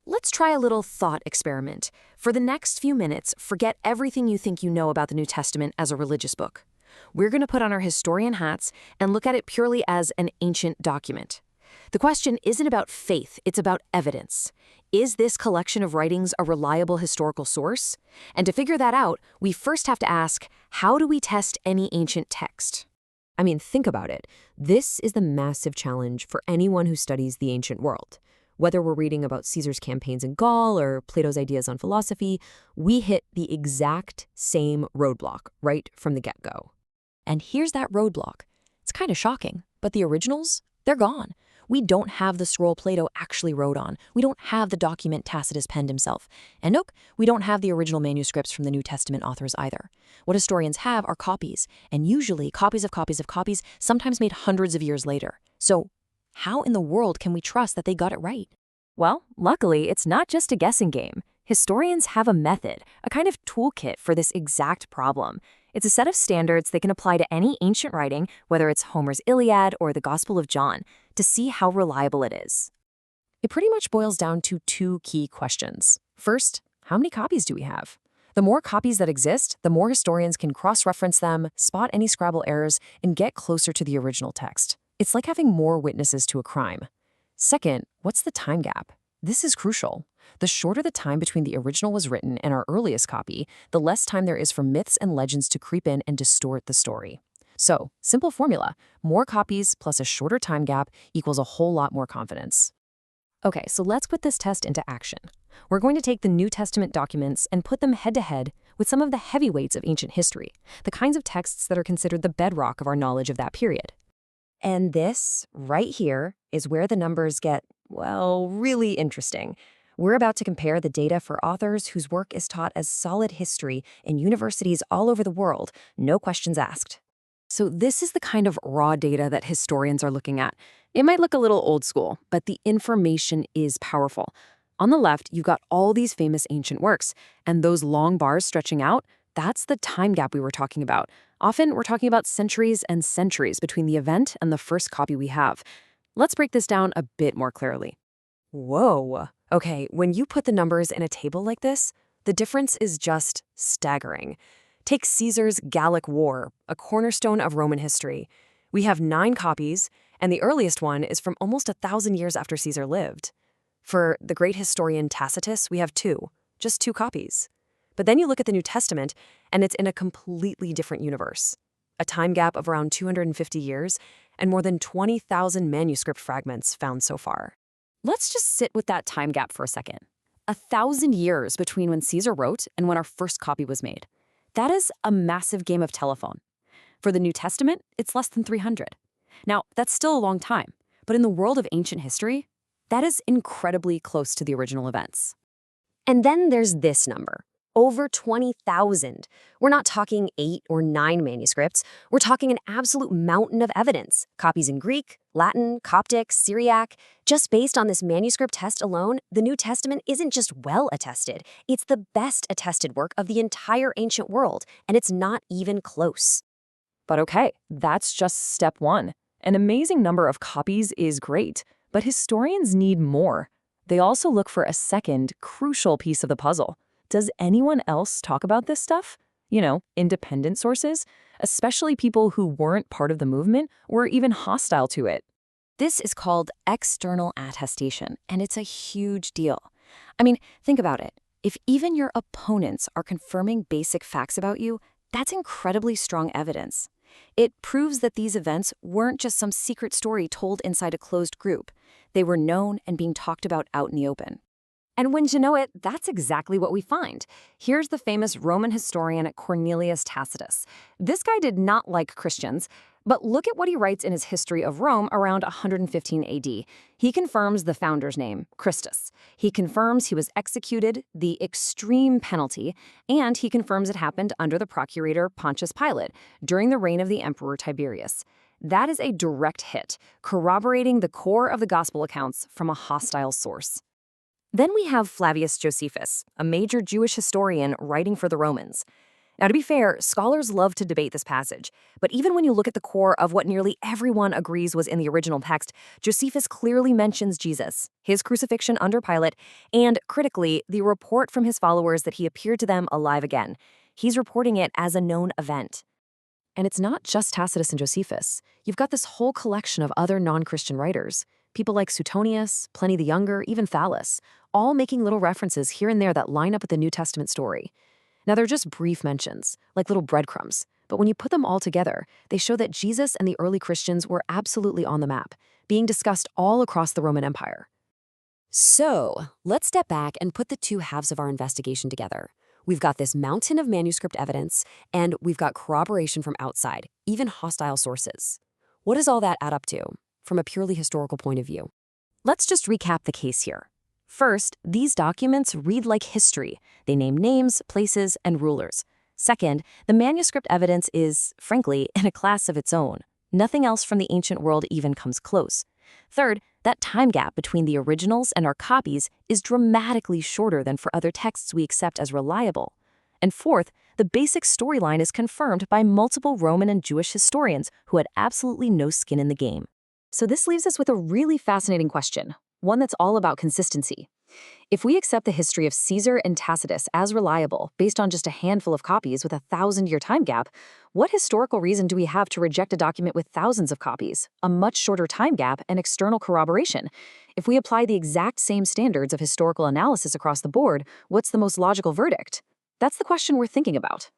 Let's try a little thought experiment. For the next few minutes, forget everything you think you know about the New Testament as a religious book. We're going to put on our historian hats and look at it purely as an ancient document. The question isn't about faith, it's about evidence. Is this collection of writings a reliable historical source? And to figure that out, we first have to ask, how do we test any ancient text? I mean, think about it. This is the massive challenge for anyone who studies the ancient world. Whether we're reading about Caesar's campaigns in Gaul or Plato's ideas on philosophy, we hit the exact same roadblock right from the get-go. And here's that roadblock. It's kind of shocking, but the originals, they're gone. We don't have the scroll Plato actually wrote on. We don't have the document Tacitus penned himself. And nope, we don't have the original manuscripts from the New Testament authors either. What historians have are copies, and usually copies of copies of copies, sometimes made hundreds of years later. So how in the world can we trust that they got it right? Well, luckily, it's not just a guessing game. Historians have a method, a kind of toolkit for this exact problem. It's a set of standards they can apply to any ancient writing, whether it's Homer's Iliad or the Gospel of John, to see how reliable it is. It pretty much boils down to two key questions. First, how many copies do we have? The more copies that exist, the more historians can cross-reference them, spot any Scrabble errors, and get closer to the original text. It's like having more witnesses to a crime. Second, what's the time gap? This is crucial. The shorter the time between the original was written and our earliest copy, the less time there is for myths and legends to creep in and distort the story. So, simple formula, more copies plus a shorter time gap equals a whole lot more confidence. Okay, so let's put this test into action. We're going to take the New Testament documents and put them head-to-head with some of the heavyweights of ancient history, the kinds of texts that are considered the bedrock of our knowledge of that period. And this, right here, is where the numbers get, well, really interesting. We're about to compare the data for authors whose work is taught as solid history in universities all over the world, no questions asked. So this is the kind of raw data that historians are looking at. It might look a little old school, but the information is powerful. On the left, you've got all these famous ancient works, and those long bars stretching out, that's the time gap we were talking about. Often, we're talking about centuries and centuries between the event and the first copy we have. Let's break this down a bit more clearly. Whoa. Okay, when you put the numbers in a table like this, the difference is just staggering. Take Caesar's Gallic War, a cornerstone of Roman history. We have 9 copies, and the earliest one is from almost 1,000 years after Caesar lived. For the great historian Tacitus, we have 2, just 2 copies. But then you look at the New Testament, and it's in a completely different universe. A time gap of around 250 years, and more than 20,000 manuscript fragments found so far. Let's just sit with that time gap for a second. 1,000 years between when Caesar wrote and when our first copy was made. That is a massive game of telephone. For the New Testament, it's less than 300. Now, that's still a long time, but in the world of ancient history, that is incredibly close to the original events. And then there's this number. Over 20,000. We're not talking 8 or 9 manuscripts. We're talking an absolute mountain of evidence. Copies in Greek, Latin, Coptic, Syriac. Just based on this manuscript test alone, the New Testament isn't just well attested. It's the best attested work of the entire ancient world, and it's not even close. But okay, that's just step one. An amazing number of copies is great, but historians need more. They also look for a second, crucial piece of the puzzle. Does anyone else talk about this stuff? You know, independent sources, especially people who weren't part of the movement or even hostile to it. This is called external attestation, and it's a huge deal. I mean, think about it. If even your opponents are confirming basic facts about you, that's incredibly strong evidence. It proves that these events weren't just some secret story told inside a closed group. They were known and being talked about out in the open. And wouldn't you know it, that's exactly what we find. Here's the famous Roman historian Cornelius Tacitus. This guy did not like Christians, but look at what he writes in his History of Rome around 115 AD. He confirms the founder's name, Christus. He confirms he was executed, the extreme penalty, and he confirms it happened under the procurator Pontius Pilate during the reign of the Emperor Tiberius. That is a direct hit, corroborating the core of the gospel accounts from a hostile source. Then we have Flavius Josephus, a major Jewish historian writing for the Romans. Now, to be fair, scholars love to debate this passage, but even when you look at the core of what nearly everyone agrees was in the original text, Josephus clearly mentions Jesus, his crucifixion under Pilate, and, critically, the report from his followers that he appeared to them alive again. He's reporting it as a known event. And it's not just Tacitus and Josephus. You've got this whole collection of other non-Christian writers, people like Suetonius, Pliny the Younger, even Thallus, all making little references here and there that line up with the New Testament story. Now, they're just brief mentions, like little breadcrumbs, but when you put them all together, they show that Jesus and the early Christians were absolutely on the map, being discussed all across the Roman Empire. So, let's step back and put the two halves of our investigation together. We've got this mountain of manuscript evidence, and we've got corroboration from outside, even hostile sources. What does all that add up to, from a purely historical point of view? Let's just recap the case here. First, these documents read like history. They name names, places, and rulers. Second, the manuscript evidence is, frankly, in a class of its own. Nothing else from the ancient world even comes close. Third, that time gap between the originals and our copies is dramatically shorter than for other texts we accept as reliable. And fourth, the basic storyline is confirmed by multiple Roman and Jewish historians who had absolutely no skin in the game. So this leaves us with a really fascinating question, one that's all about consistency. If we accept the history of Caesar and Tacitus as reliable based on just a handful of copies with a 1,000-year time gap, what historical reason do we have to reject a document with thousands of copies, a much shorter time gap, and external corroboration? If we apply the exact same standards of historical analysis across the board, what's the most logical verdict? That's the question we're thinking about.